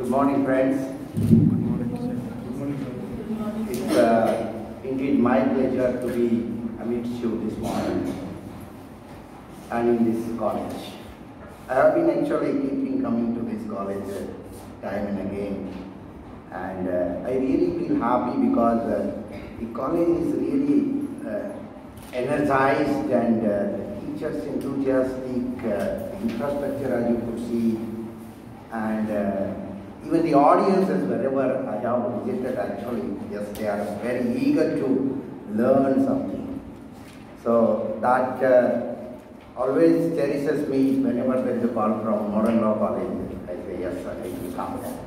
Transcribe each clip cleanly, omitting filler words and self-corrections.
Good morning, friends. Good morning, sir. Good morning, sir. It's indeed my pleasure to be amidst you this morning and in this college. I have been actually keeping coming to this college time and again, and I really feel happy because the college is really energized and teachers enthusiastic, infrastructure as you could see, and even the audiences wherever I have visited actually, yes, they are very eager to learn something. So that always cherishes me whenever there is a call from Modern Law College. I say yes, I will come there.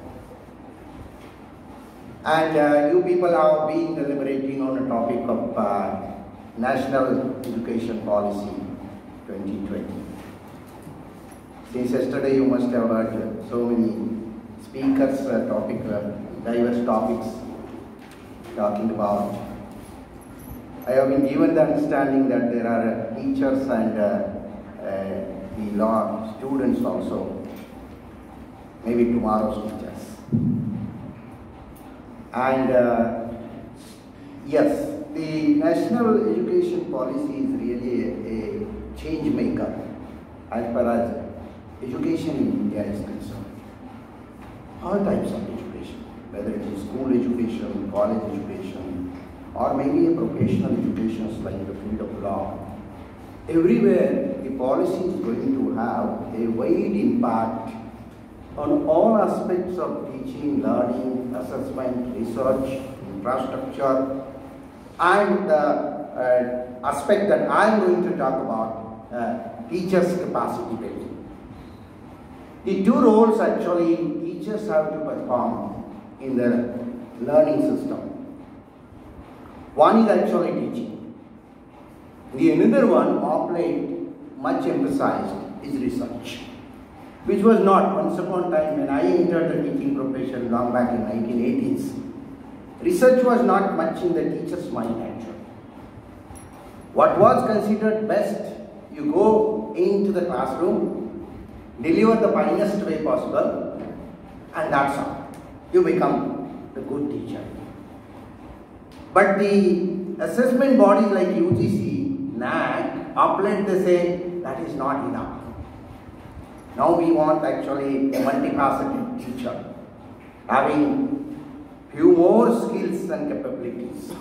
And you people have been deliberating on a topic of National Education Policy 2020. Since yesterday you must have heard so many speakers, diverse topics talking about. I have been given the understanding that there are teachers and the law students also, maybe tomorrow's teachers. And yes, the National Education Policy is really a change maker as far as education in India is concerned. All types of education, whether it is school education, college education, or maybe a professional education like the field of law. Everywhere, the policy is going to have a wide impact on all aspects of teaching, learning, assessment, research, infrastructure, and the aspect that I am going to talk about, teachers' capacity building. The two roles actually teachers have to perform in the learning system. One is actually teaching. The another one, of late, much emphasized, is research, which was not once upon a time when I entered the teaching profession long back in 1980s. Research was not much in the teacher's mind actually. What was considered best, you go into the classroom, deliver the finest way possible, and that's all. You become the good teacher. But the assessment bodies like UGC, NAC, uplift, they say that is not enough. Now we want actually a multifaceted teacher, having few more skills and capabilities.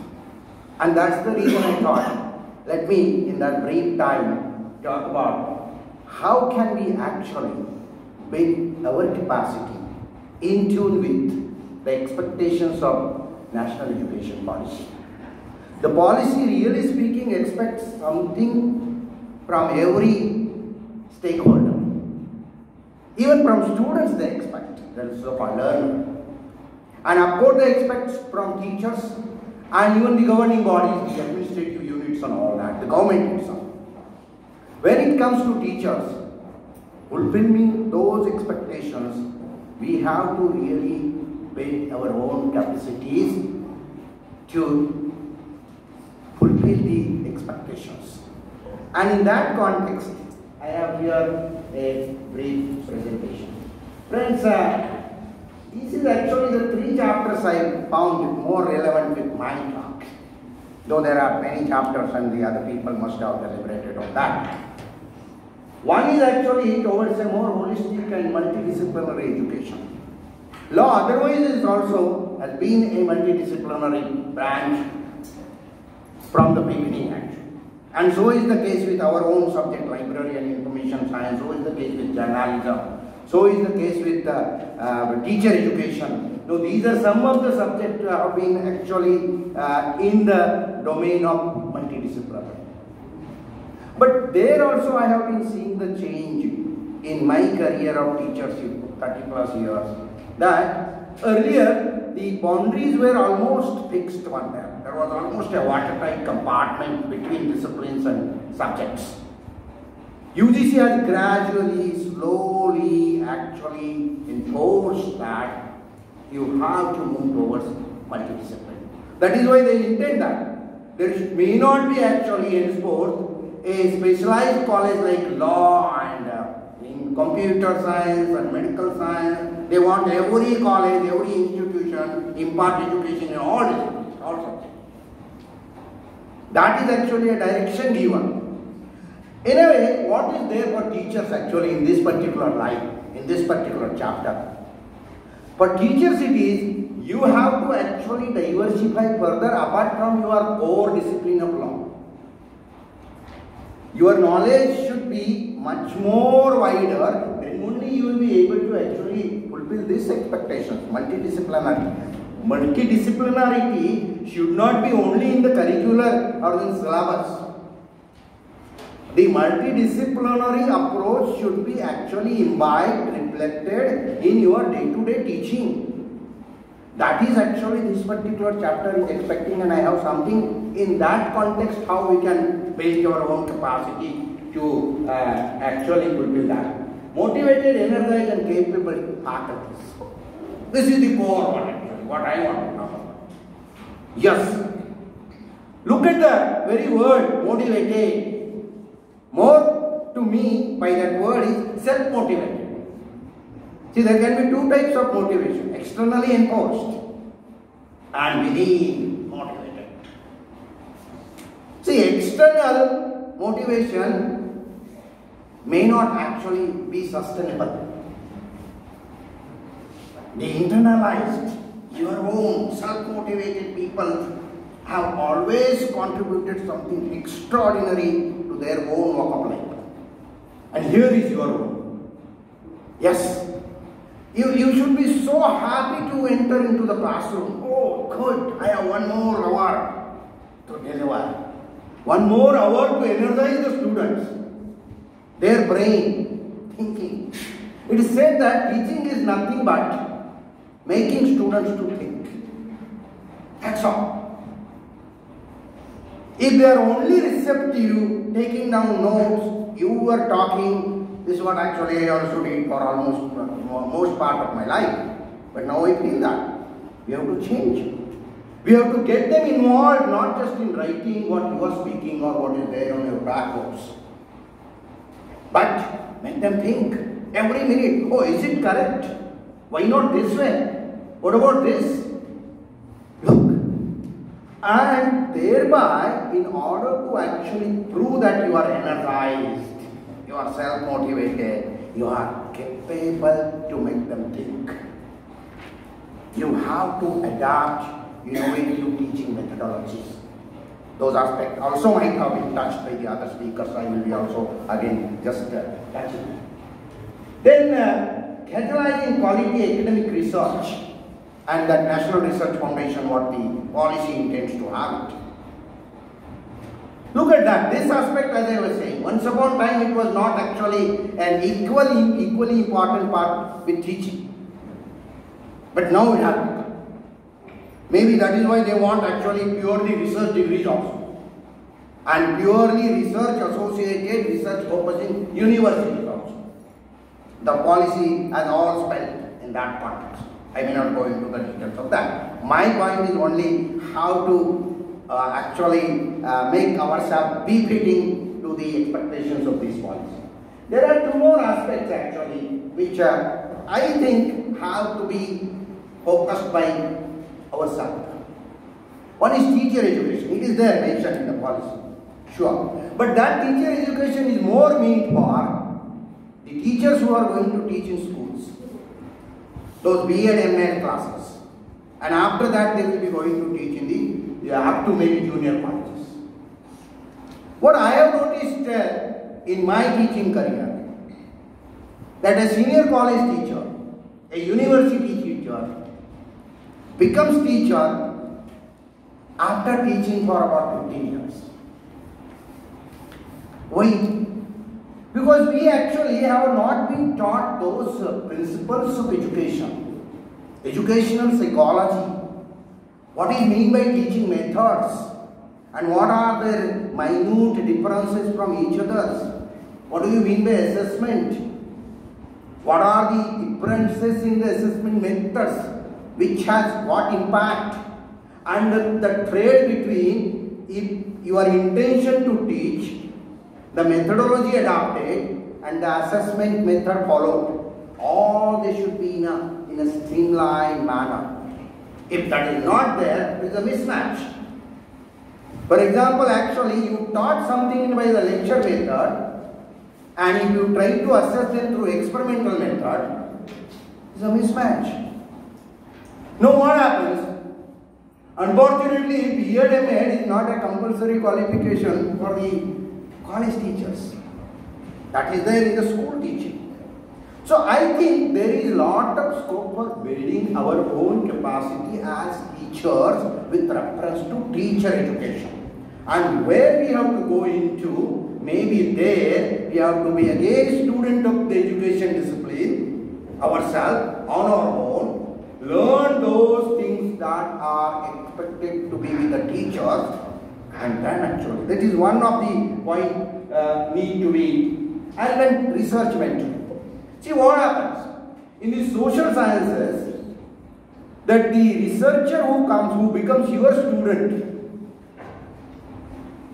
And that's the reason I thought, let me in that brief time talk about how can we actually build our capacity in tune with the expectations of National Education Policy. The policy, really speaking, expects something from every stakeholder. Even from students they expect, that is of a learner. And of course they expect from teachers and even the governing bodies, the administrative units and all that, the government itself. When it comes to teachers, fulfilling those expectations, we have to really build our own capacities to fulfill the expectations. And in that context, I have here a brief presentation. Friends, this is actually the 3 chapters I found more relevant with my talk. Though there are many chapters and the other people must have deliberated on that. One is actually towards a more holistic and multidisciplinary education. Law otherwise is also has been a multidisciplinary branch from the beginning actually. And so is the case with our own subject, library and information science, so is the case with journalism, so is the case with teacher education. So these are some of the subjects have been actually in the domain of multidisciplinary. But there also I have been seeing the change in my career of teachership, 30 plus years, that earlier the boundaries were almost fixed one there. There was almost a watertight compartment between disciplines and subjects. UGC has gradually, slowly actually enforced that you have to move towards multidiscipline. That is why they intend that there may not be actually henceforth a specialized college like law and in computer science and medical science. They want every college, every institution impart education in all disciplines, all subjects. That is actually a direction given. In a way, what is there for teachers actually in this particular line, in this particular chapter? For teachers it is, you have to actually diversify further apart from your core discipline of law. Your knowledge should be much more wider, then only you will be able to actually fulfill these expectations, multidisciplinary. Multidisciplinarity should not be only in the curricular or in syllabus. The multidisciplinary approach should be actually imbibed, reflected in your day-to-day teaching. That is actually this particular chapter is expecting, and I have something in that context how we can build our own capacity to actually fulfill that. Motivated, energized and capable faculties. This is the core one actually, what I want to talk about. Yes. Look at the very word motivated. More to me by that word is self-motivated. See, there can be two types of motivation, externally enforced and within motivated. See, external motivation may not actually be sustainable. The internalized, your own self-motivated people have always contributed something extraordinary to their own walk of life. And here is your own. Yes, you should be so happy to enter into the classroom. Oh, good, I have one more hour to deliver. One more hour to energize the students. Their brain, thinking. It is said that teaching is nothing but making students to think. That's all. If they are only receptive, taking down notes, you were talking, this is what actually I also did for almost most part of my life. But now I feel that we have to change. We have to get them involved, not just in writing what you are speaking or what is there on your blackboards. But make them think every minute, oh, is it correct? Why not this way? What about this? Look. And thereby, in order to actually prove that you are energized, you are self-motivated, you are capable to make them think, you have to adapt innovative teaching methodologies. Those aspects also might have been touched by the other speakers. I will be also again just touching. Then catalyzing quality academic research and that National Research Foundation, what the policy intends to have it. Look at that. This aspect, as I was saying, once upon a time it was not actually an equally important part with teaching. But now it has become. Maybe that is why they want actually purely research degrees also. And purely research associated, research focusing universities also. The policy has all spelled in that context. I may not go into the details of that. My point is only how to actually make ourselves befitting to the expectations of this policy. There are two more aspects actually which I think have to be focused by ourselves. One is teacher education. It is there mentioned in the policy. Sure. But that teacher education is more meant for the teachers who are going to teach in schools. Those B.Ed, M.Ed classes. And after that they will be going to teach in the up to maybe junior colleges. What I have noticed in my teaching career, that a senior college teacher, a university teacher, becomes teacher after teaching for about 15 years. Why? Because we actually have not been taught those principles of education, educational psychology, what is meant by teaching methods, and what are the minute differences from each other. What do you mean by assessment? What are the differences in the assessment methods, which has what impact, and the trade between if your intention to teach, the methodology adopted and the assessment method followed. All they should be in a streamlined manner. If that is not there, there is a mismatch. For example, actually you taught something by the lecture method, and if you try to assess them through experimental method, it's a mismatch. Now what happens? Unfortunately, B.Ed.M.Ed is not a compulsory qualification for the college teachers. That is there in the school teaching. So I think there is a lot of scope for building our own capacity as teachers with reference to teacher education. And where we have to go into, maybe there we have to be a student of the education discipline, ourselves, on our own, learn those things that are expected to be with the teachers, and then actually, that is one of the point need to be, and then research mentor. See what happens in the social sciences, that the researcher who becomes your student,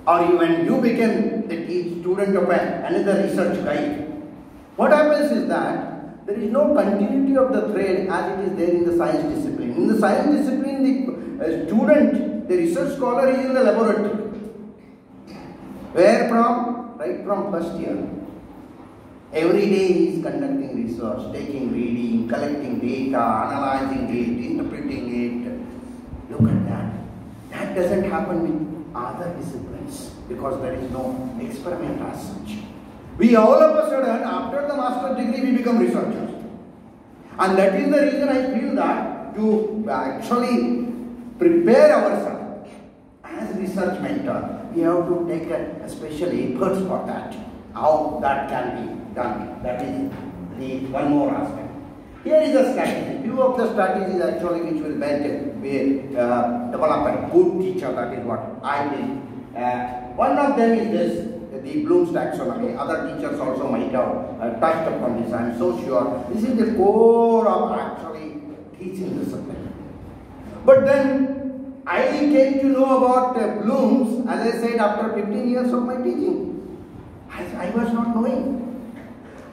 or even you become the student of another research guide, what happens is that there is no continuity of the thread as it is there in the science discipline. In the science discipline, the student, the research scholar is in the laboratory. Where from? Right from first year. Every day he is conducting research, taking reading, collecting data, analyzing it, interpreting it. Look at that. That doesn't happen with other disciplines because there is no experiment as such. We all of a sudden, after the master's degree, we become researchers. And that is the reason I feel that to actually prepare ourselves as research mentor, we have to take a special efforts for that. How that can be done. That is the one more aspect. Here is a strategy. Few of the strategies actually which will develop a good teacher. That is what I think. One of them is this, the Bloom's taxonomy. Other teachers also might have touched upon this. I am so sure. This is the core of actually teaching discipline. But then I came to know about Bloom's, as I said, after 15 years of my teaching. I was not knowing.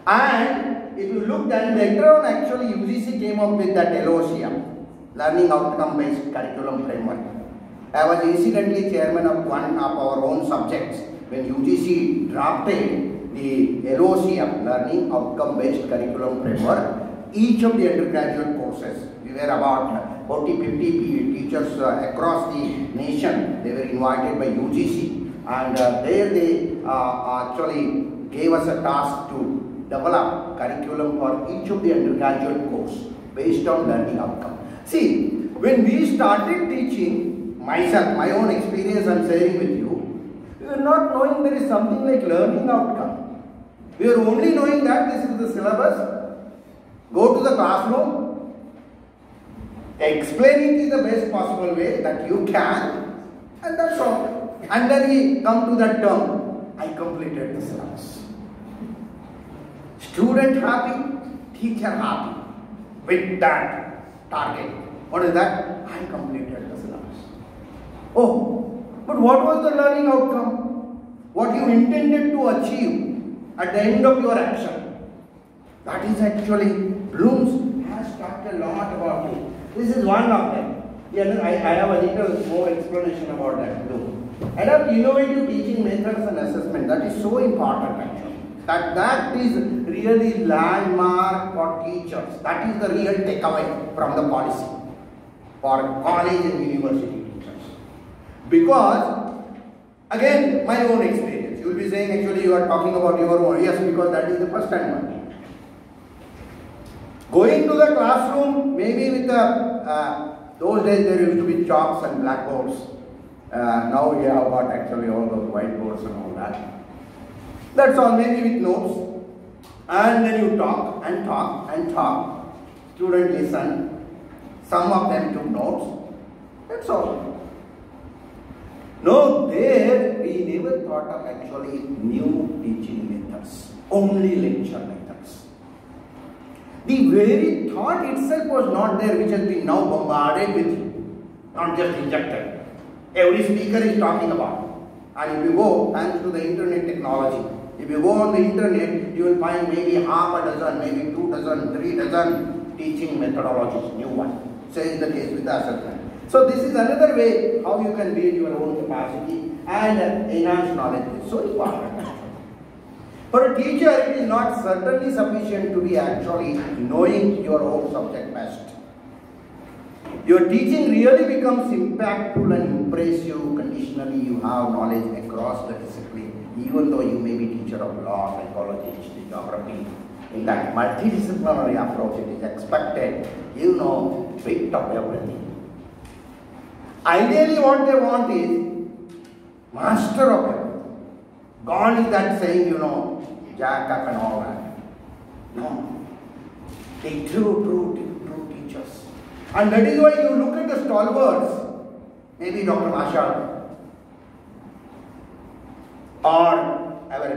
And if you look, then later on actually UGC came up with that LOCM, Learning Outcome Based Curriculum Framework. I was incidentally chairman of one of our own subjects when UGC drafted the LOCM, Learning Outcome Based Curriculum Framework. Each of the undergraduate courses, we were about 40-50 teachers across the nation. They were invited by UGC. And there they actually gave us a task to develop curriculum for each of the undergraduate course based on learning outcome. See, when we started teaching, myself, my own experience I am sharing with you, we were not knowing there is something like learning outcome. We were only knowing that this is the syllabus, go to the classroom, explain it in the best possible way that you can, and that's all. And then we come to that term, I completed the syllabus. Student happy, teacher happy with that target. What is that? I completed the syllabus. Oh, but what was the learning outcome? What you intended to achieve at the end of your action? That is actually, Bloom's has talked a lot about it. This is one of them. Yeah, I have a little more explanation about that too. Adopt innovative teaching methods and assessment. That is so important actually. That is really landmark for teachers. That is the real takeaway from the policy for college and university teachers. Because, again, my own experience. You will be saying actually you are talking about your own. Yes, because that is the first time. Going to the classroom, maybe with the, those days there used to be chalks and blackboards. Now we have got actually all those whiteboards and all that. That's all, maybe with notes. And then you talk and talk and talk. Student listen. Some of them took notes. That's all. No, there we never thought of actually new teaching methods. Only lecture methods. The very thought itself was not there, which has been now bombarded with, not just injected. Every speaker is talking about. And if you go, thanks to the internet technology, If you go on the internet, you will find maybe half a dozen, maybe 2 dozen, 3 dozen teaching methodologies, new one. Same is the case with the assessment. So this is another way how you can build your own capacity and enhance knowledge. It's so important. For a teacher, it is not certainly sufficient to be actually knowing your own subject best. Your teaching really becomes impactful and impressive conditionally you have knowledge across the discipline, even though you may be teacher of law, psychology, history, geography. In that multidisciplinary approach, it is expected you know bit of everything. Ideally, what they want is master of everything. Gone is that saying, you know, jack up and all that. No. The true teachers. And that is why you look at the stalwarts, maybe Dr. Maharaj or our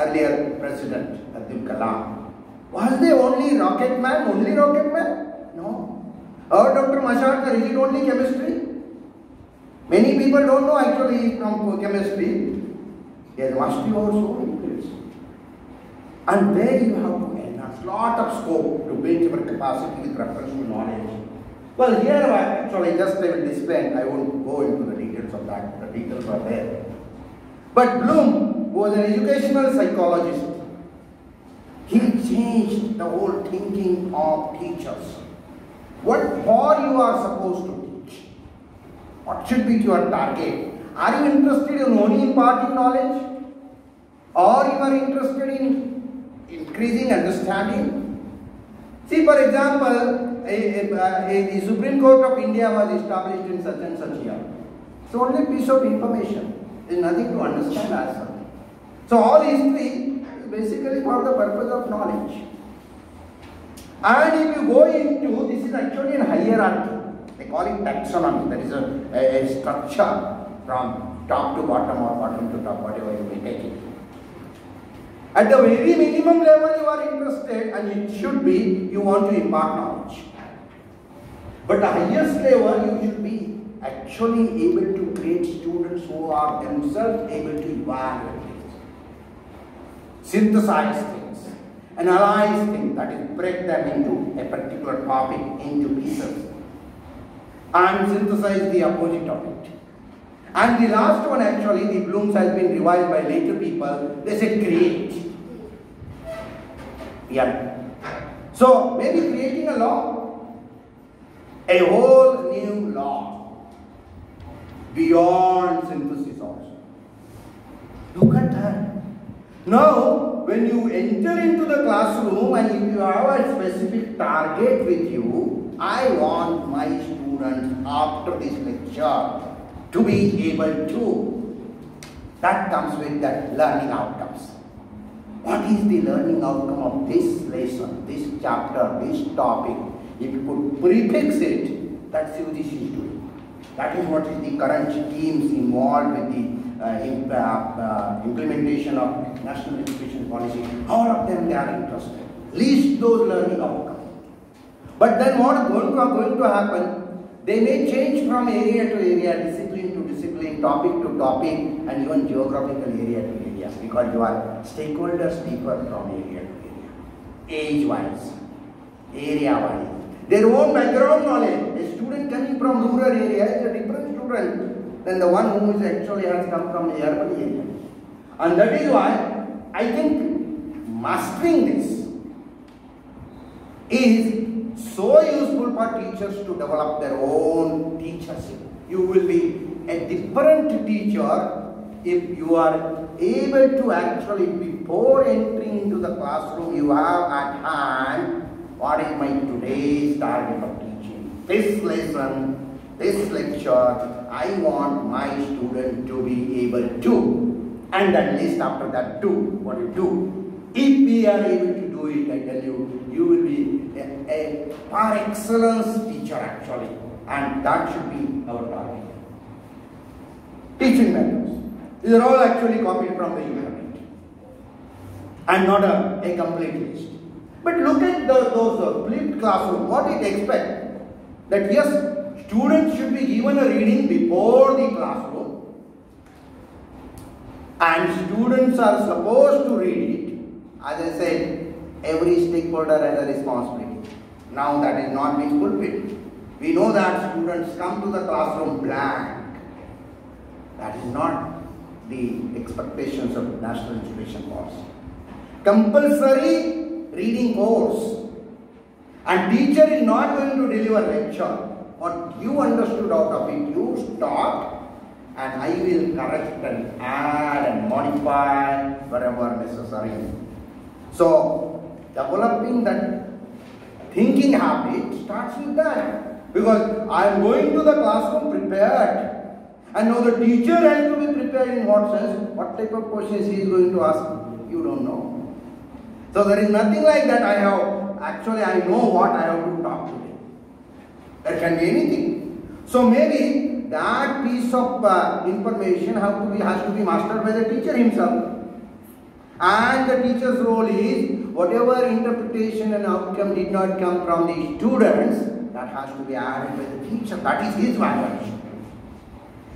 earlier president, Abdul Kalam. Was they only rocket man? No. Or Dr. Maharaj, is it only chemistry? Many people don't know actually from chemistry. There must be also increase. And there you have to enhance lot of scope to build your capacity with reference to knowledge. Well, here actually just I will display, I won't go into the details of that, the details are there. But Bloom was an educational psychologist. He changed the whole thinking of teachers. What for you are supposed to teach? What should be your target? Are you interested in only imparting knowledge? Or you are interested in increasing understanding? See, for example, the Supreme Court of India was established in such and such year. It's only a piece of information. There is nothing to understand as such. So all history is basically for the purpose of knowledge. And if you go into, this is actually a hierarchy. They call it taxonomy. There is a structure from top to bottom or bottom to top, whatever you may take it. At the very minimum level you are interested, and it should be, you want to impart knowledge. But the highest level you should be actually able to create students who are themselves able to evaluate things, synthesize things, analyze things, that is break them into a particular topic into pieces and synthesize the opposite of it. And the last one actually, the Bloom's has been revised by later people, they say create. Yeah. So maybe creating a law, a whole new law, beyond synthesis also. Look at that. Now, when you enter into the classroom and if you have a specific target with you, I want my students after this lecture to be able to, that comes with that learning outcomes. What is the learning outcome of this lesson, this chapter, this topic? If you could prefix it, that's what this is doing. That is what is the current schemes involved with the implementation of national education policy. All of them, they are interested. List those learning outcomes. But then what is going to happen? They may change from area to area, discipline to discipline, topic to topic, and even geographical area to area, because your stakeholders differ from area to area, age-wise, area-wise. Their own background knowledge. A student coming from rural area is a different student than the one who is actually has come from the urban area. And that is why I think mastering this is so useful for teachers to develop their own teachership. You will be a different teacher if you are able to actually, before entering into the classroom, you have at hand what is my today's target of teaching. This lesson, this lecture, I want my student to be able to, and at least after that do what you do. If we are able to do it, I tell you, you will be a par excellence teacher actually, and that should be our target. Teaching methods. These are all actually copied from the internet and not a complete list. But look at those flipped classroom. What it expects? That yes, students should be given a reading before the classroom, and students are supposed to read it. As I said, every stakeholder has a responsibility. Now that is not being fulfilled. We know that students come to the classroom blank. That is not the expectations of National Education Policy. Compulsory reading course, and teacher is not going to deliver lecture. What you understood out of it, you stop, and I will correct and add and modify wherever necessary. So, developing that thinking habit starts with that. Because I am going to the classroom prepared. And now the teacher has to be prepared in what sense? What type of questions he is going to ask? You don't know. So there is nothing like that I know what I have to talk today. There can be anything. So maybe that piece of information has to be mastered by the teacher himself. And the teacher's role is, whatever interpretation and outcome did not come from the students, that has to be added by the teacher. That is his valuation.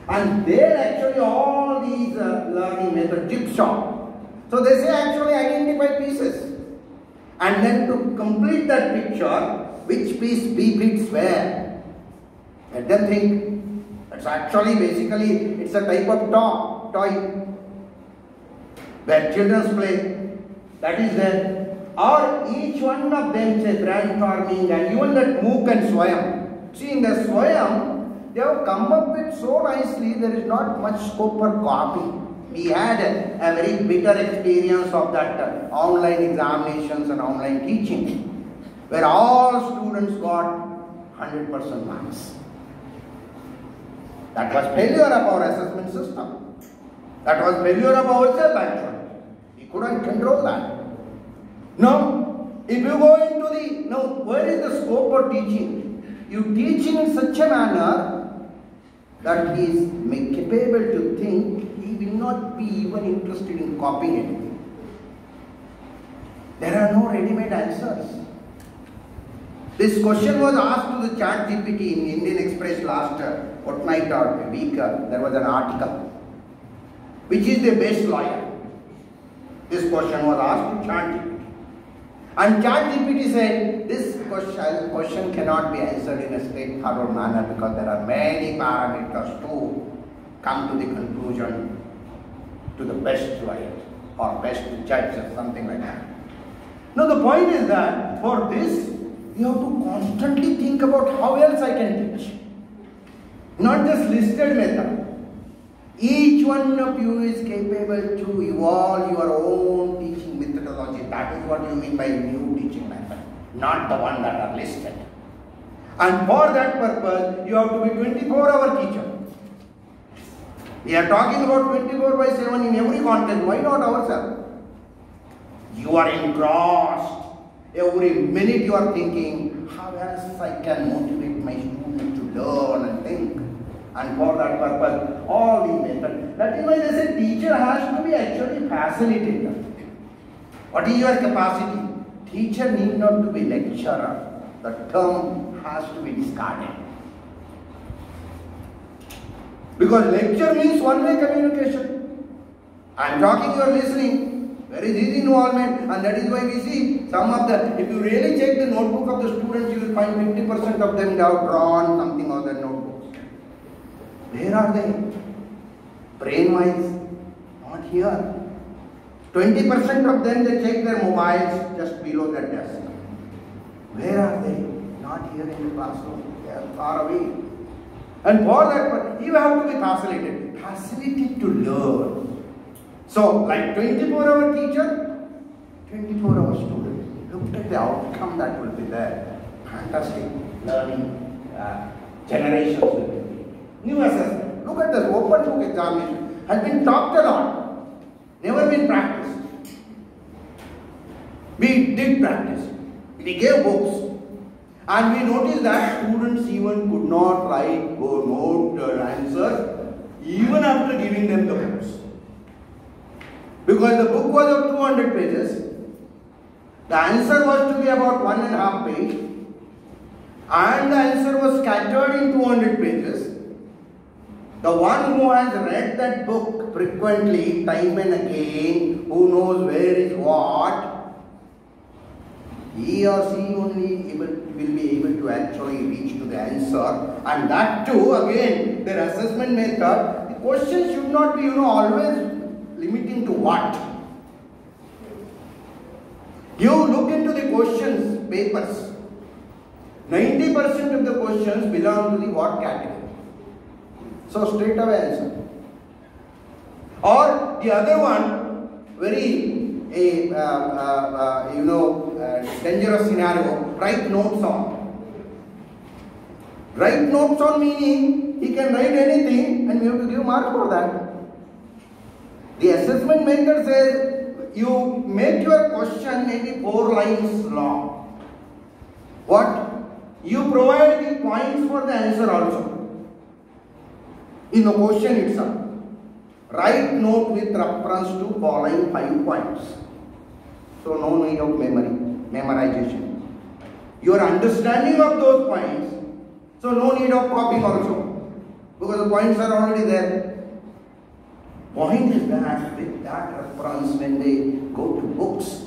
And there actually all these learning methods jigsaw. So they say actually identify pieces. And then to complete that picture, which piece fits where? Let them think. It's actually basically, it's a type of toy where children play. That is there. Or each one of them say brainstorming, and even that MOOC and Swayam. See, in the Swayam, they have come up with so nicely, there is not much scope for copy. We had a very bitter experience of that online examinations and online teaching, where all students got 100% marks. That was failure of our assessment system. That was failure of ourselves actually. We couldn't control that. Now, if you go into where is the scope for teaching? You teach in such a manner that he is capable to think, he will not be even interested in copying anything. There are no ready-made answers. This question was asked to the ChatGPT in Indian Express last fortnight or a week. There was an article. Which is the best lawyer? This question was asked to ChatGPT. And ChatGPT said, this question cannot be answered in a straightforward manner because there are many parameters to come to the conclusion to the best lawyer or best judge or something like that. Now the point is that for this, you have to constantly think about how else I can teach. Not just listed method. Each one of you is capable to evolve your own teaching methodology. That is what you mean by new teaching method, not the one that are listed. And for that purpose, you have to be 24-hour teacher. We are talking about 24/7 in every context. Why not ourselves? You are engrossed. Every minute you are thinking, how else I can motivate my students to learn and think. And for that purpose, all these methods. That is why they say teacher has to be actually facilitator. What is your capacity? Teacher need not to be lecturer. The term has to be discarded. Because lecture means one-way communication. I am talking, you are listening. There is his involvement, and that is why we see some of the, if you really check the notebook of the students, you will find 50% of them have drawn something on their notebooks. Where are they? Brain-wise, not here. 20% of them, they check their mobiles just below their desk. Where are they? Not here in the classroom. They are far away. And for that, you have to be facilitated. Facilitated to learn. So, like 24-hour teacher, 24-hour student. Look at the outcome that will be there. Fantastic learning generations will be. New assessment. Look at this open book examination. Has been talked a lot. Never been practiced. We did practice. We gave books. And we noticed that students even could not write or note or answer even after giving them the books. Because the book was of 200 pages. The answer was to be about 1.5 page. And the answer was scattered in 200 pages. The The one who has read that book frequently, time and again, who knows where is what, he or she only will be able to actually reach to the answer. And that too, again, their assessment method, the question should not be, always limiting to what. You look into the questions, papers. 90% of the questions belong to the what category? So straight away answer. Or the other one, very dangerous scenario, write notes on. Write notes on meaning he can write anything and we have to give mark for that. The assessment method says you make your question maybe 4 lines long. What? You provide the points for the answer also. In the question itself. Write note with reference to following 5 points. So no need of memorization. Your understanding of those points, so no need of copying also. Because the points are already there. Point is that with that reference, when they go to books,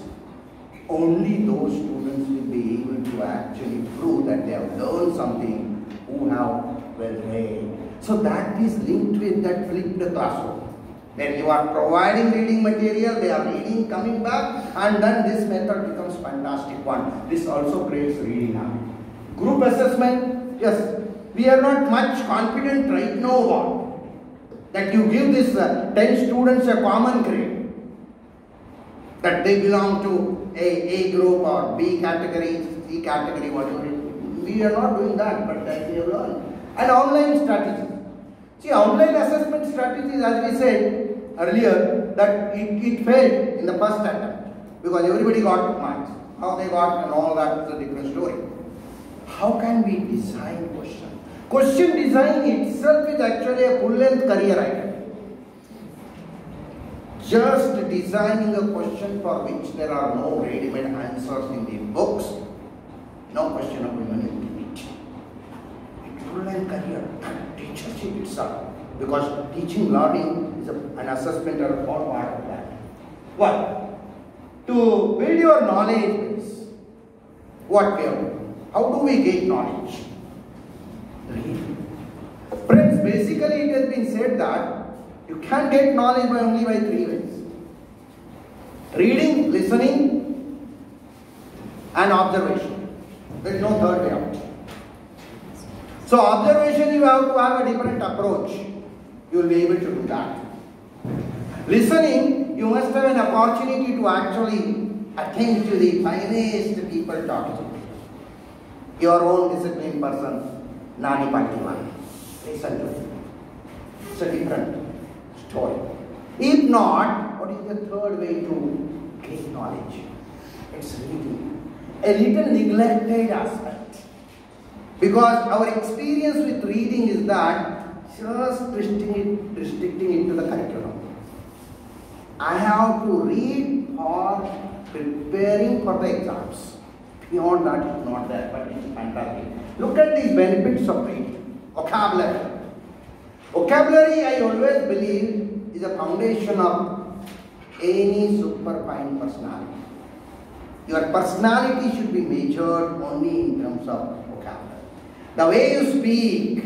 only those students will be able to actually prove that they have learned something who have well read. So that is linked with that flipped classroom. Then you are providing reading material, they are reading, coming back, and then this method becomes fantastic one. This also creates reading habit. Group assessment, yes, we are not much confident right now about that you give this 10 students a common grade, that they belong to A group or B category, C category, whatever. We are not doing that, but that we have learned. And online strategy. See, online assessment strategies, as we said earlier, that it failed in the first attempt because everybody got marks. How they got and all that is a different story. How can we design question? Question design itself is actually a full-length career item. Just designing a question for which there are no ready-made answers in the books, no question of humanity. It's full-length career. Teachership itself, because teaching learning is an assessment or all part of that. What? To build your knowledge base, what we have to do? How do we gain knowledge? Read. Friends, basically it has been said that you can get knowledge only by 3 ways. Reading, listening, and observation. There is no third way out. So observation, you have to have a different approach. You will be able to do that. Listening, you must have an opportunity to actually attend to the finest people talking. Your own disciplined person, Nani Patiman. Listen to it. It's a different story. If not, what is the third way to gain knowledge? It's reading. A little neglected aspect. Because our experience with reading is that just restricting it to the curriculum. I have to read for preparing for the exams. Beyond that, it's not there, but it's fantastic. Look at these benefits of reading. Vocabulary. Vocabulary, I always believe, is a foundation of any superfine personality. Your personality should be measured only in terms of vocabulary. The way you speak,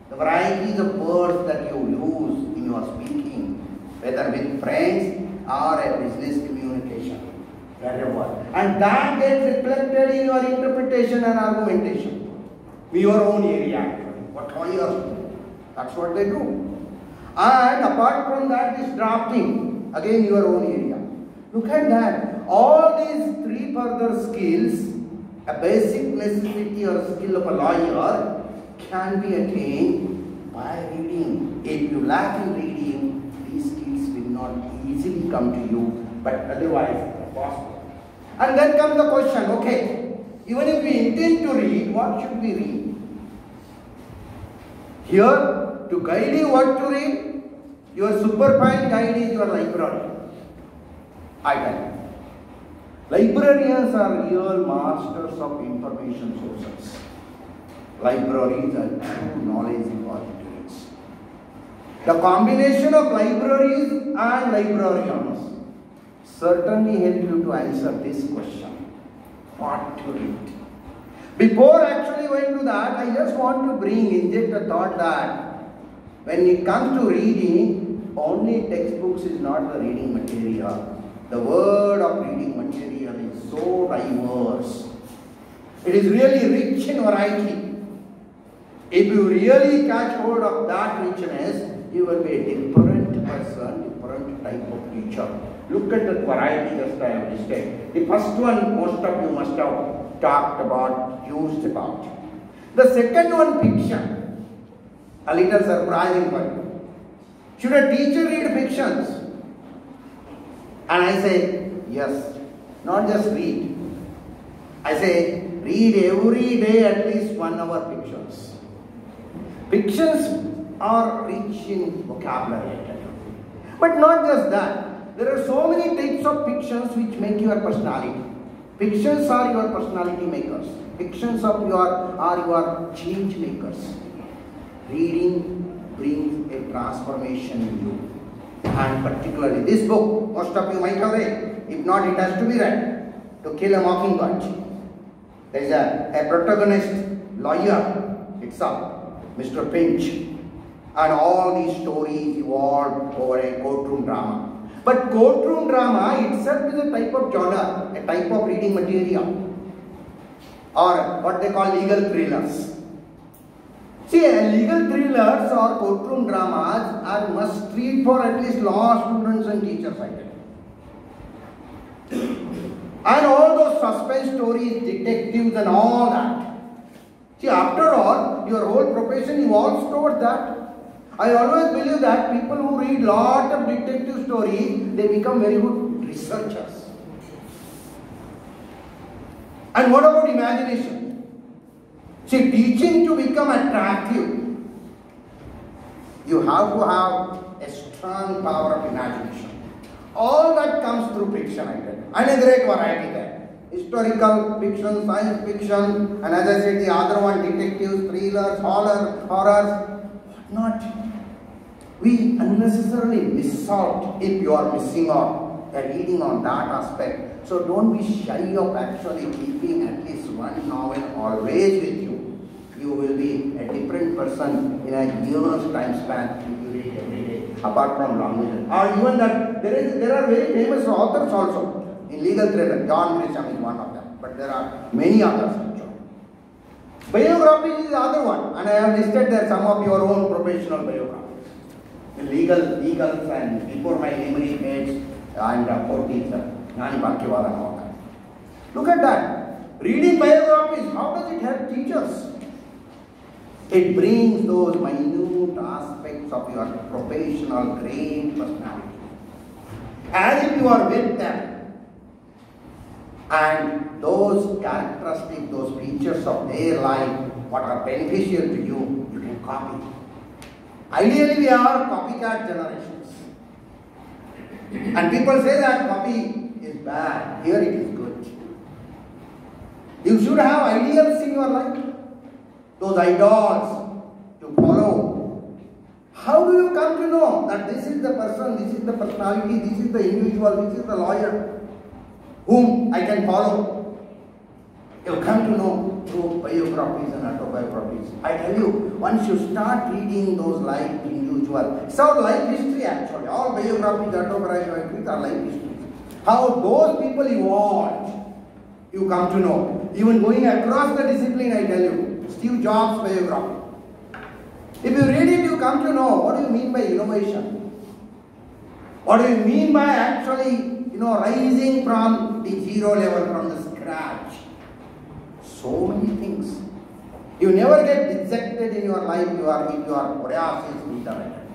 the varieties of words that you use in your speaking, whether with friends or a business communication, wherever. And that gets reflected in your interpretation and argumentation. Your own area, what are yours? That's what they do. And apart from that is drafting, again your own area. Look at that. All these 3 further skills, a basic necessity or skill of a lawyer, can be attained by reading. If you lack in reading, these skills will not easily come to you, but otherwise possible. And then comes the question, okay, even if we intend to read, what should we read? Here, to guide you what to read, your superfine guide is your library. I tell you. Librarians are real masters of information sources. Libraries are true knowledge repositories. The combination of libraries and librarians certainly help you to answer this question. What to read? Before actually going to that, I just want to inject a thought that when it comes to reading, only textbooks is not the reading material. The word of reading material is so diverse. It is really rich in variety. If you really catch hold of that richness, you will be a different person, different type of teacher. Look at the variety just I have listed. The first one, most of you must have talked about, used about. The second one, fiction. A little surprising for you. Should a teacher read fictions? And I say, yes. Not just read. I say, read every day at least 1 hour fictions. Fictions are rich in vocabulary. But not just that. There are so many types of fictions which make your personality. Fictions are your personality makers. Fictions are your change makers. Reading brings a transformation in you. And particularly this book, most of you might have read. If not, it has to be read. To Kill a Mockingbird. There is a protagonist, lawyer itself, Mr. Finch. And all these stories evolved over a courtroom drama. But courtroom drama itself is a type of genre, a type of reading material. Or what they call legal thrillers. See, legal thrillers or courtroom dramas are must read for at least law students and teachers, I think. And all those suspense stories, detectives and all that. See, after all, your whole profession evolves towards that. I always believe that people who read lot of detective stories, they become very good researchers. And what about imagination? See, teaching to become attractive, you have to have a strong power of imagination. All that comes through fiction, I tell you. And a great variety there. Historical fiction, science fiction, and as I said, the other one, detectives, thrillers, horrors, whatnot. We unnecessarily miss out if you are missing out a reading on that aspect. So don't be shy of actually keeping at least one novel always with you. You will be a different person in a year's time span if you read every day, apart from languages. Or even that there are very famous authors also in legal thriller. John Grisham is one of them, but there are many others actually. Biography is the other one, and I have listed there some of your own professional biographies. Legals and before my memory aids and 40s, look at that. Reading biographies, how does it help teachers? It brings those minute aspects of your professional great personality. As if you are with them. And those characteristics, those features of their life, what are beneficial to you, you can copy. Ideally, we are copycat generations. And people say that copy is bad. Here it is good. You should have ideals in your life. Those idols to follow. How do you come to know that this is the person, this is the personality, this is the individual, this is the lawyer whom I can follow? You come to know through biographies and autobiographies. I tell you, once you start reading those life individual, it's our life history actually. All biographies, autobiographies are life histories. How those people evolved, you come to know. Even going across the discipline, I tell you, Steve Jobs' biography. If you read it, you come to know what do you mean by innovation. What do you mean by actually, rising from the zero level, from the scratch. So many things. You never get dejected in your life if your prayas is interrupted.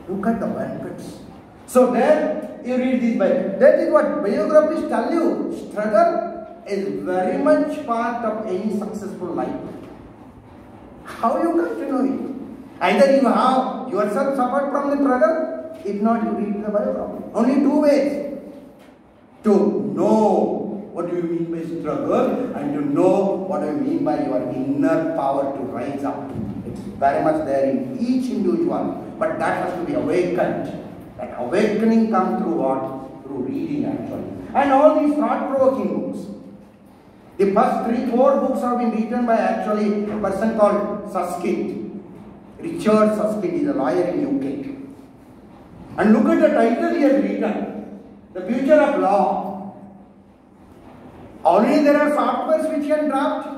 Look at the benefits. So then you read this Bible. That is what biographies tell you. Struggle is very much part of any successful life. How you come to know it? Either you have yourself suffered from the struggle, if not you read the biography. Only two ways. To know what do you mean by struggle and to know what do you mean by your inner power to rise up. It's very much there in each individual. but that has to be awakened. That awakening comes through what? Through reading actually. And all these thought-provoking books. The first 3-4 books have been written by actually a person called Susskind. Richard Susskind is a lawyer in UK. And look at the title he has written. The Future of Law. Already there are softwares which can draft.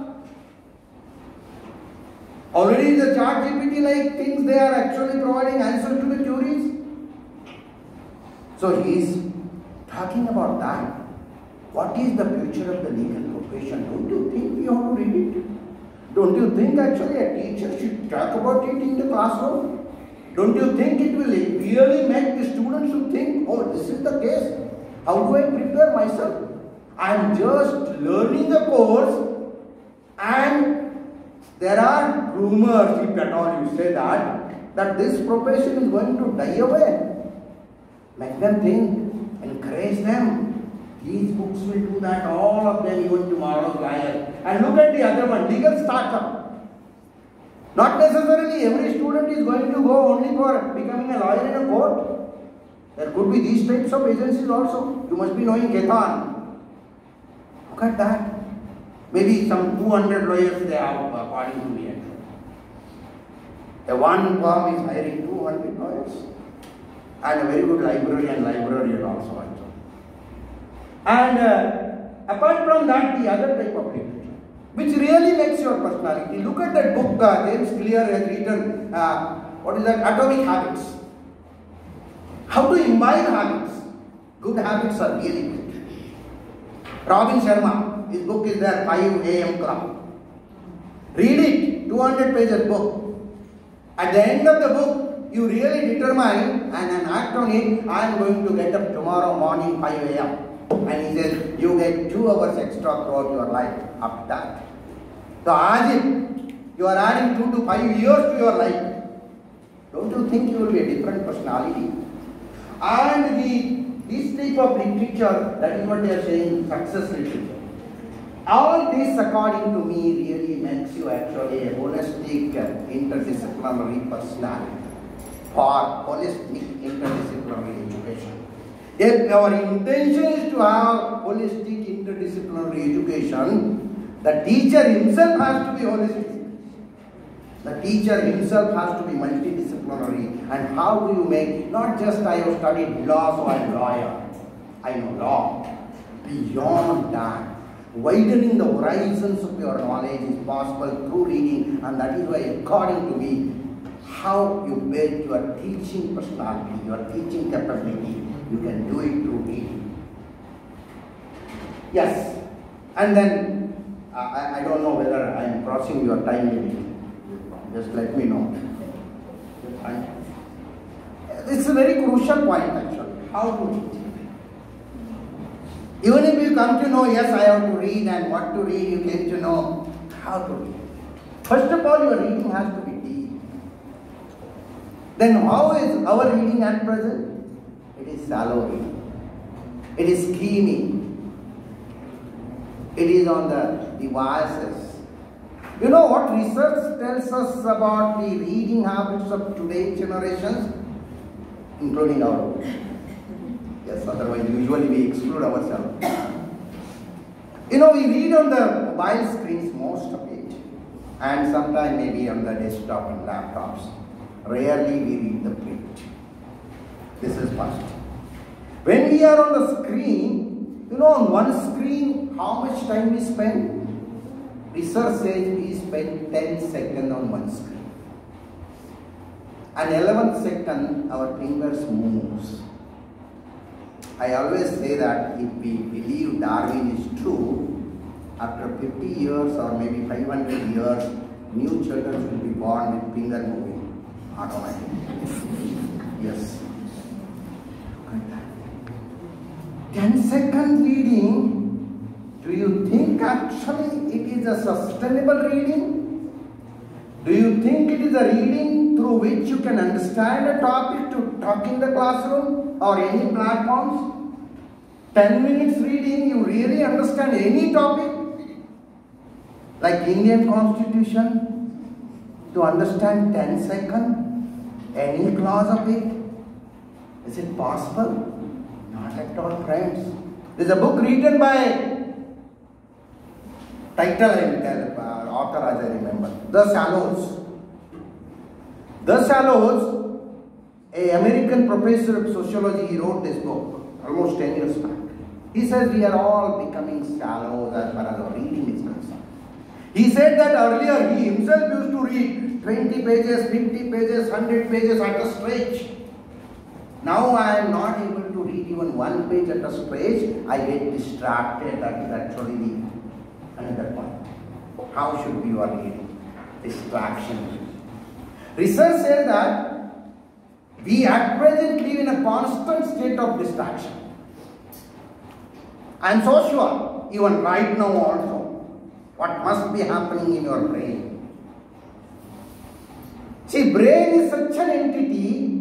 Already the ChatGPT like things, they are actually providing answers to the queries. So he is talking about that. What is the future of the legal profession? Don't you think we ought to read it? Don't you think actually a teacher should talk about it in the classroom? Don't you think it will really make the students to think, oh, this is the case. How do I prepare myself? I am just learning the course and there are rumors, if at all you say that this profession is going to die away. Make them think, encourage them. These books will do that, all of them, even tomorrow's lawyer. And look at the other one, legal startup. Not necessarily every student is going to go only for becoming a lawyer in a court. There could be these types of agencies also. You must be knowing Ketan. Look at that. Maybe some 200 lawyers they have, according to me. The one firm is hiring 200 lawyers. And a very good librarian also. And apart from that, the other type of literature, which really makes your personality. Look at that book, James Clear has written, what is that? Atomic Habits. How to imbibe habits. Good habits are really good. Robin Sharma, his book is there, 5 AM Club. Read it, 200 pages book. At the end of the book, you really determine and act on it. I am going to get up tomorrow morning 5 AM. And he says, you get 2 hours extra throughout your life after that. So as if you are adding 2 to 5 years to your life, don't you think you will be a different personality? And this type of literature, that is what they are saying, success literature. All this, according to me, really makes you actually a holistic, interdisciplinary personality for holistic, interdisciplinary education. If our intention is to have holistic, interdisciplinary education, the teacher himself has to be holistic. The teacher himself has to be multidisciplinary. And how do you make, not just I have studied law, so I am a lawyer. I know law. Beyond that, widening the horizons of your knowledge is possible through reading, and that is why, according to me, how you build your teaching personality, your teaching capability, you can do it through reading. Yes, and then I don't know whether I am crossing your time limit. Just let me know. This is a very crucial point actually. How to read. Even if you come to know, yes, I have to read, and what to read, you get to know how to read. First of all, your reading has to be deep. Then how is our reading at present? It is shallow reading. It is scheming. It is on the devices. You know what research tells us about the reading habits of today's generations, including our own? Yes, otherwise usually we exclude ourselves. You know, we read on the mobile screens most of it, and sometimes maybe on the desktop and laptops. Rarely we read the print. This is first. When we are on the screen, you know, on one screen, how much time we spend? Research says we spend 10 seconds on one screen. And 11th second, our fingers moves. I always say that if we believe Darwin is true, after 50 years or maybe 500 years, new children will be born with finger moving automatically. Yes. 10-second reading, do you think actually it is a sustainable reading? Do you think it is a reading through which you can understand a topic to talk in the classroom or any platforms? 10 minutes reading, you really understand any topic? Like Indian Constitution, to understand 10 seconds? any clause of it? Is it possible? Not at all, friends. There is a book written by, title I will tell, author as I remember, The Shallows. The Shallows, an American professor of sociology, he wrote this book almost 10 years back. He says we are all becoming shallow as far as our reading is concerned. He said that earlier he himself used to read 20 pages, 50 pages, 100 pages at a stretch. Now I am not able to read even one page at a stretch. I get distracted. That is actually another point. How should be your reading? Distraction. Research says that we at present live in a constant state of distraction. I am so sure, even right now also, what must be happening in your brain. See, brain is such an entity.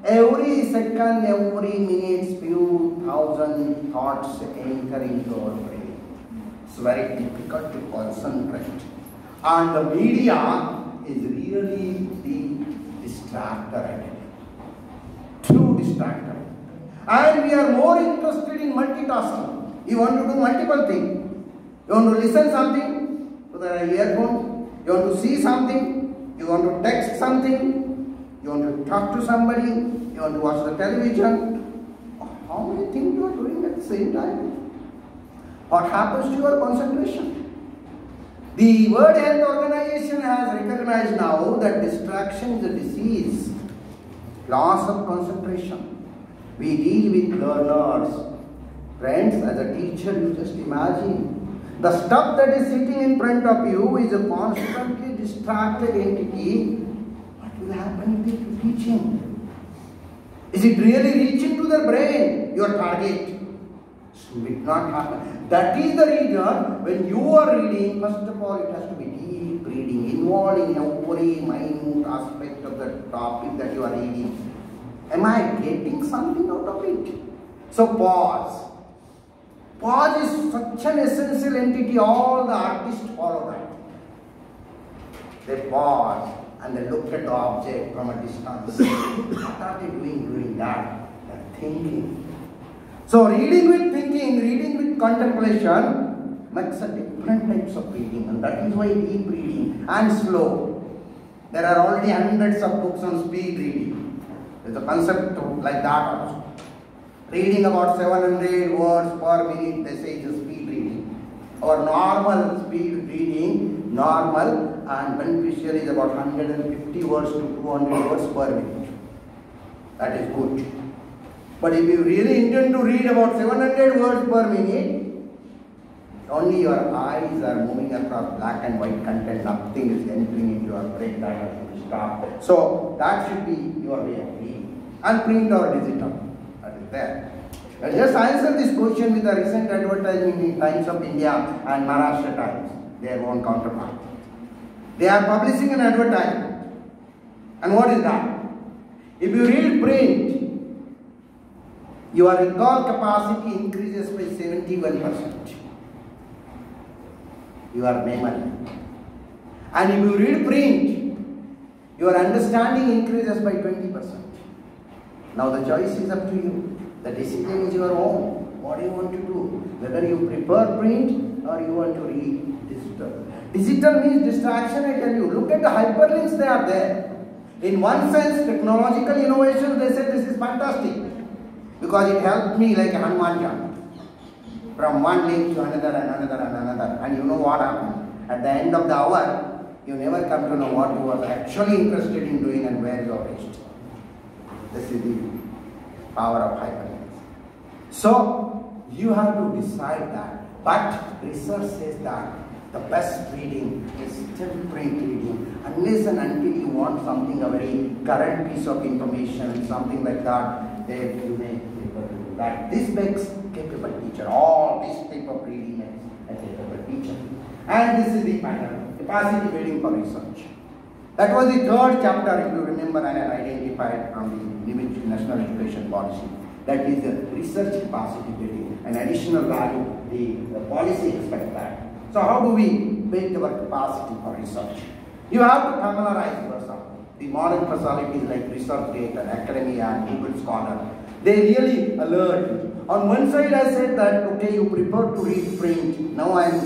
Every second, every minute, few thousand thoughts enter into our brain. It's very difficult to concentrate. And the media is really the distractor. True distractor. And we are more interested in multitasking. You want to do multiple things. You want to listen something to the earphone. You want to see something. You want to text something. You want to talk to somebody, you want to watch the television. How many things you are doing at the same time? What happens to your concentration? The World Health Organization has recognized now that distraction is a disease, loss of concentration. We deal with learners. Friends, as a teacher, you just imagine. The stuff that is sitting in front of you is a constantly distracted entity. What will happen if you teach him? Is it really reaching to the brain, your target? It will not happen. That is the reason when you are reading, first of all, it has to be deep reading, involving every minute aspect of the topic that you are reading. Am I getting something out of it? So pause. Pause is such an essential entity. All the artists follow that. They pause and they look at the object from a distance. What are they doing during that? They are thinking. So reading with thinking, reading with contemplation makes a different types of reading, and that is why deep reading and slow. There are already hundreds of books on speed reading. There is a concept like that also. Reading about 700 words per minute, they say is speed reading. Our normal speed reading, normal and beneficial is about 150 words to 200 words per minute. That is good. But if you really intend to read about 700 words per minute, only your eyes are moving across black and white content, nothing is entering into your brain, that has to be stopped. So that should be your way of reading. And print or digital. There. I'll just answer this question with a recent advertisement in Times of India and Maharashtra Times, their own counterpart. They are publishing an advertisement. And what is that? If you read print, your recall capacity increases by 71%. Your memory. And if you read print, your understanding increases by 20%. Now the choice is up to you. The decision is your own. What do you want to do? Whether you prefer print or you want to read digital. Digital means distraction, I tell you. Look at the hyperlinks, they are there. In one sense, technological innovation, they say this is fantastic. Because it helped me like a Hanuman jump. From one link to another and another and another. And you know what happened? At the end of the hour, you never come to know what you were actually interested in doing and where you are reached. This is the power of hyperlinks. So, you have to decide that. But research says that the best reading is still print reading. Unless and until you want something, a very current piece of information, something like that, then you may be able to do that. This makes capable teacher. All this type of reading makes a capable teacher. And this is the final capacity building for research. That was the third chapter, if you remember, I had identified from the National Education Policy. That is the research capacity building, an additional value the policy expects that. So how do we build our capacity for research? You have to familiarize yourself. The modern facilities like ResearchGate and Academia and Google Scholar, they really alert. On one side I said that, okay, you prefer to read print, now I am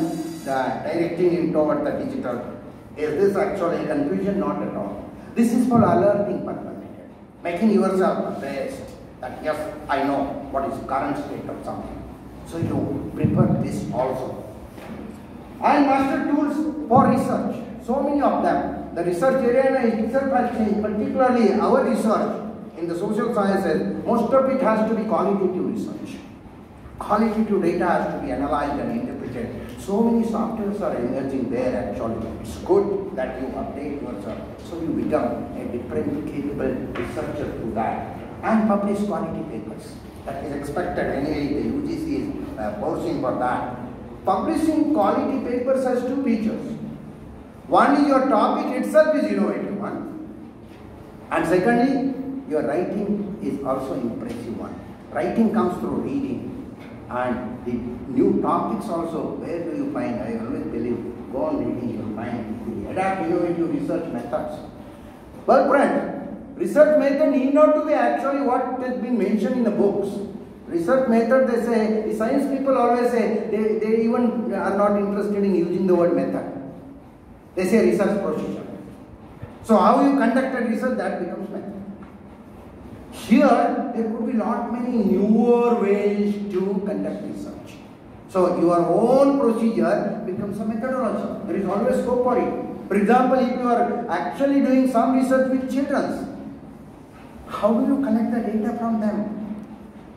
directing him toward the digital. Is this actually a confusion? Not at all. This is for alerting purpose, making yourself abreast that yes, I know what is current state of something. So you prefer this also. And master tools for research, so many of them. The research area itself has changed, particularly our research in the social sciences. Most of it has to be qualitative research. Qualitative data has to be analyzed and interpreted. So many softwares are emerging there actually. It's good that you update yourself so you become a different capable researcher through that. And publish quality papers. That is expected anyway, the UGC is forcing for that. Publishing quality papers has two features. One is your topic itself is innovative one. And secondly, your writing is also impressive one. Writing comes through reading. And the new topics also, where do you find? I always believe, go on reading, you will find. Adapt innovative research methods. Well, friend, research method need not to be actually what has been mentioned in the books. Research method, they say, the science people always say, they even are not interested in using the word method. They say research procedure. So how you conducted research, that becomes method. Here, there could be not many newer ways to conduct research. So your own procedure becomes a methodology. There is always scope for it. For example, if you are actually doing some research with children, how do you collect the data from them?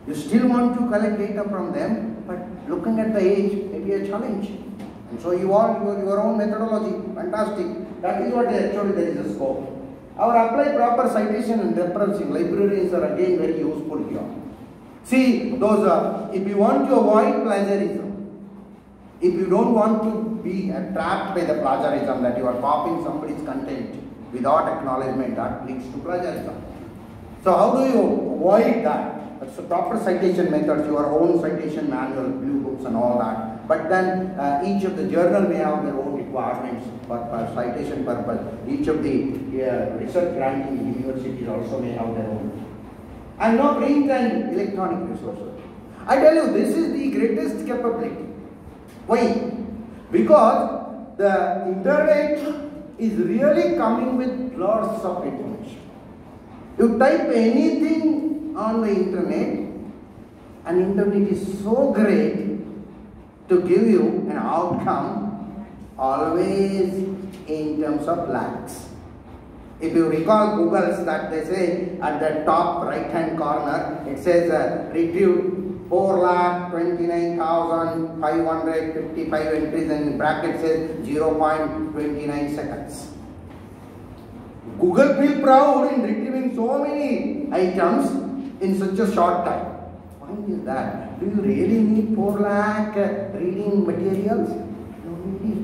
You still want to collect data from them, but looking at the age may be a challenge. And so you want your own methodology. Fantastic. That is what actually there is a scope. Our apply proper citation and referencing libraries are again very useful here. See, those if you want to avoid plagiarism, if you don't want to be trapped by the plagiarism that you are copying somebody's content without acknowledgement, that leads to plagiarism. So how do you avoid that? That's the proper citation methods, your own citation manual, blue books and all that. But then each of the journal may have their own requirements for citation purpose. Each of the research granting universities also may have their own. And now print and electronic resources. I tell you, this is the greatest capability. Why? Because the internet is really coming with lots of information. You type anything on the internet, and internet is so great to give you an outcome always in terms of lakhs. If you recall Google's that they say at the top right hand corner, it says retrieved 4,29,555 entries, and in bracket says 0.29 seconds. Google feel proud in retrieving so many items in such a short time. Why is that? Do you really need 4 lakh reading materials? No, you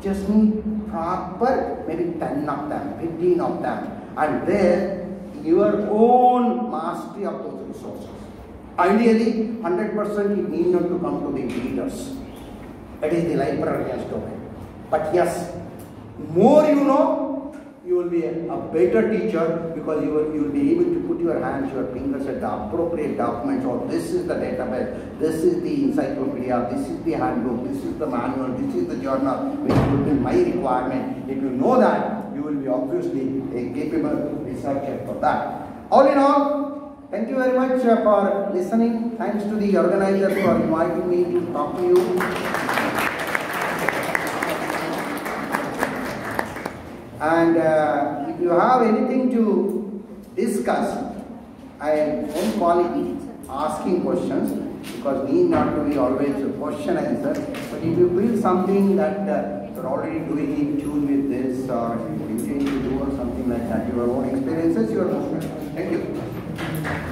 just need proper maybe 10 of them, 15 of them, and then your own mastery of those resources. Ideally, 100% it need not to come to the readers. That is the librarian's domain. But yes, more you know, you will be a better teacher, because you will be able to put your hands, your fingers at the appropriate documents. Oh, this is the database, this is the encyclopedia, this is the handbook, this is the manual, this is the journal, which will be my requirement. If you know that, you will be obviously a capable researcher for that. All in all, thank you very much for listening. Thanks to the organizers for inviting me to talk to you. And if you have anything to discuss, I am calling asking questions, because need not to be always a question answer. But if you feel something that you're already doing in tune with this, or you intend to do or something like that, your own experiences, you are most welcome. Thank you.